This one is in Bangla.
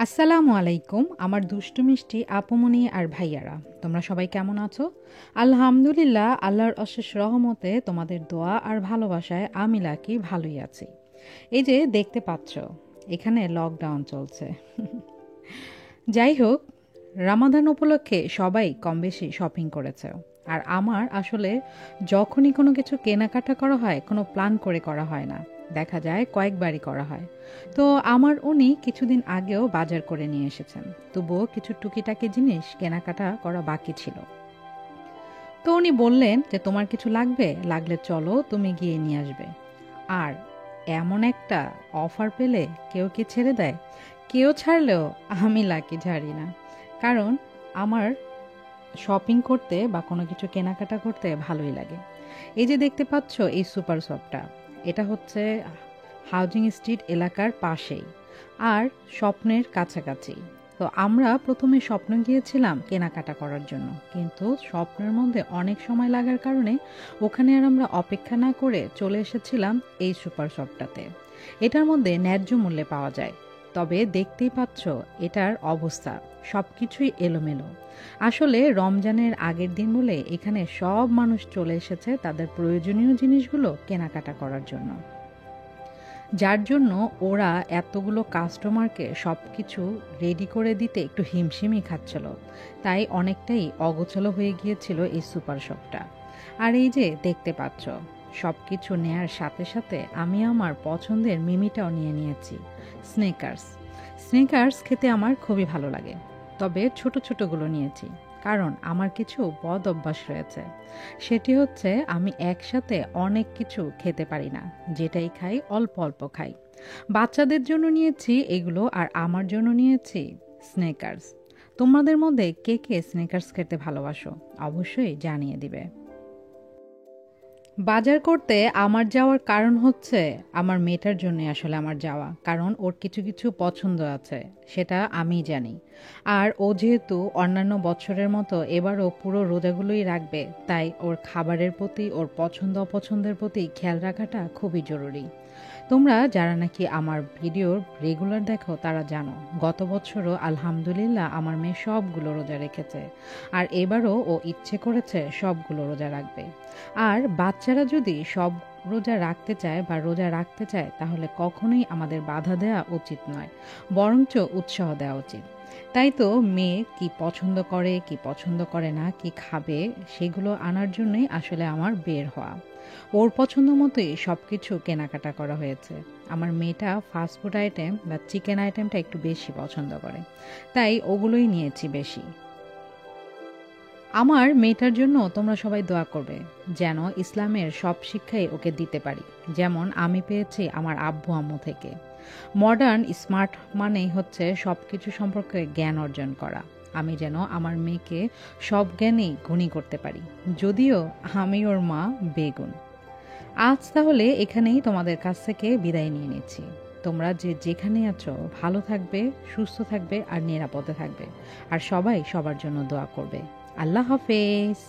আসসালামু আলাইকুম আমার দুষ্টু মিষ্টি আপুমনি আর ভাইয়ারা, তোমরা সবাই কেমন আছো? আলহামদুলিল্লাহ, আল্লাহর অশেষ রহমতে তোমাদের দোয়া আর ভালোবাসায় আমি লাকি ভালোই আছি। এই যে দেখতে পাচ্ছ, এখানে লকডাউন চলছে। যাই হোক, রামাদান উপলক্ষে সবাই কম বেশি শপিং করেছে। আর আমার আসলে যখনই কোনো কিছু কেনাকাটা করা হয়, কোনো প্ল্যান করে করা হয় না, দেখা যায় কয়েকবারই করা হয়। তো আমার উনি কিছুদিন আগেও বাজার করে নিয়ে এসেছেন, তবুও কিছু টুকিটাকি জিনিস কেনাকাটা করা বাকি ছিল। তো উনি বললেন যে তোমার কিছু লাগবে, লাগলে চলো তুমি গিয়ে নিয়ে আসবে। আর এমন একটা অফার পেলে কেউ কি ছেড়ে দেয়? কেউ ছাড়লেও আমি লাকি ছাড়ি না, কারণ আমার শপিং করতে বা কোনো কিছু কেনাকাটা করতে ভালোই লাগে। এই যে দেখতে পাচ্ছ এই সুপার শপটা, এটা হচ্ছে হাউজিং স্ট্রিট এলাকার পাশেই আর স্বপ্নের কাছাকাছি। তো আমরা প্রথমে স্বপ্ন গিয়েছিলাম কেনাকাটা করার জন্য, কিন্তু স্বপ্নের মধ্যে অনেক সময় লাগার কারণে ওখানে আর আমরা অপেক্ষা না করে চলে এসেছিলাম এই সুপার শপটাতে। এটার মধ্যে ন্যায্য মূল্যে পাওয়া যায়, তবে দেখতেই পাচ্ছ এটার অবস্থা সবকিছুই এলোমেলো। আসলে রমজানের আগের দিন বলে এখানে সব মানুষ চলে এসেছে তাদের প্রয়োজনীয় জিনিসগুলো কেনাকাটা করার জন্য, যার জন্য ওরা এতগুলো কাস্টমারকে সব কিছু রেডি করে দিতে একটু হিমশিমই খাচ্ছিল। তাই অনেকটাই অগোছালো হয়ে গিয়েছিল এই সুপার শপটা। আর এই যে দেখতে পাচ্ছ, সব কিছু নেয়ার সাথে সাথে আমি আমার পছন্দের মিমিটাও নিয়ে নিয়েছি, স্নেকার্স। স্নেকার্স খেতে আমার খুবই ভালো লাগে, তবে ছোট ছোটগুলো নিয়েছি, কারণ আমার কিছু বদ অভ্যাস রয়েছে। সেটি হচ্ছে আমি একসাথে অনেক কিছু খেতে পারি না, যেটাই খাই অল্প অল্প খাই। বাচ্চাদের জন্য নিয়েছি এগুলো, আর আমার জন্য নিয়েছি স্নেকার্স। তোমাদের মধ্যে কে কে স্নেকার্স খেতে ভালোবাসো অবশ্যই জানিয়ে দিবে। বাজার করতে আমার যাওয়ার কারণ হচ্ছে আমার মেয়েটার জন্য, আসলে আমার যাওয়া কারণ ওর কিছু কিছু পছন্দ আছে, সেটা আমি জানি। আর ও যেহেতু অন্যান্য বছরের মতো এবারও পুরো রোজাগুলোই রাখবে, তাই ওর খাবারের প্রতি, ওর পছন্দ অপছন্দের প্রতি খেয়াল রাখাটা খুবই জরুরি। তোমরা যারা নাকি আমার ভিডিওর রেগুলার দেখো তারা জানো, গত বছরও আলহামদুলিল্লাহ আমার মেয়ে সবগুলো রোজা রেখেছে, আর এবারও ও ইচ্ছে করেছে সবগুলো রোজা রাখবে। আর বাচ্চারা যদি সব রোজা রাখতে চায় বা রোজা রাখতে চায়, তাহলে কখনোই আমাদের বাধা দেওয়া উচিত নয়, বরঞ্চ উৎসাহ দেওয়া উচিত। তাই তো মেয়ে কি পছন্দ করে, কি পছন্দ করে না, কি খাবে, সেগুলো আনার জন্যই আসলে আমার বের হওয়া। ওর পছন্দ মতোই সব কিছু কেনাকাটা করা হয়েছে। আমার মেয়েটা ফাস্টফুড আইটেম বা চিকেন আইটেমটা একটু বেশি পছন্দ করে, তাই ওগুলোই নিয়েছি বেশি। আমার মেয়েটার জন্য তোমরা সবাই দোয়া করবে, যেন ইসলামের সব শিক্ষাই ওকে দিতে পারি, যেমন আমি পেয়েছি আমার আব্বু আম্মু থেকে। মডার্ন স্মার্ট মানেই হচ্ছে সব কিছু সম্পর্কে জ্ঞান অর্জন করা। আমি যেন আমার মেয়েকে সব জ্ঞানেই গুণী করতে পারি, যদিও আমি ওর মা বেগুন। আজ তাহলে এখানেই তোমাদের কাছ থেকে বিদায় নিয়ে নিচ্ছি। তোমরা যে যেখানে আছো ভালো থাকবে, সুস্থ থাকবে আর নিরাপদে থাকবে, আর সবাই সবার জন্য দোয়া করবে। আল্লাহ হাফেজ।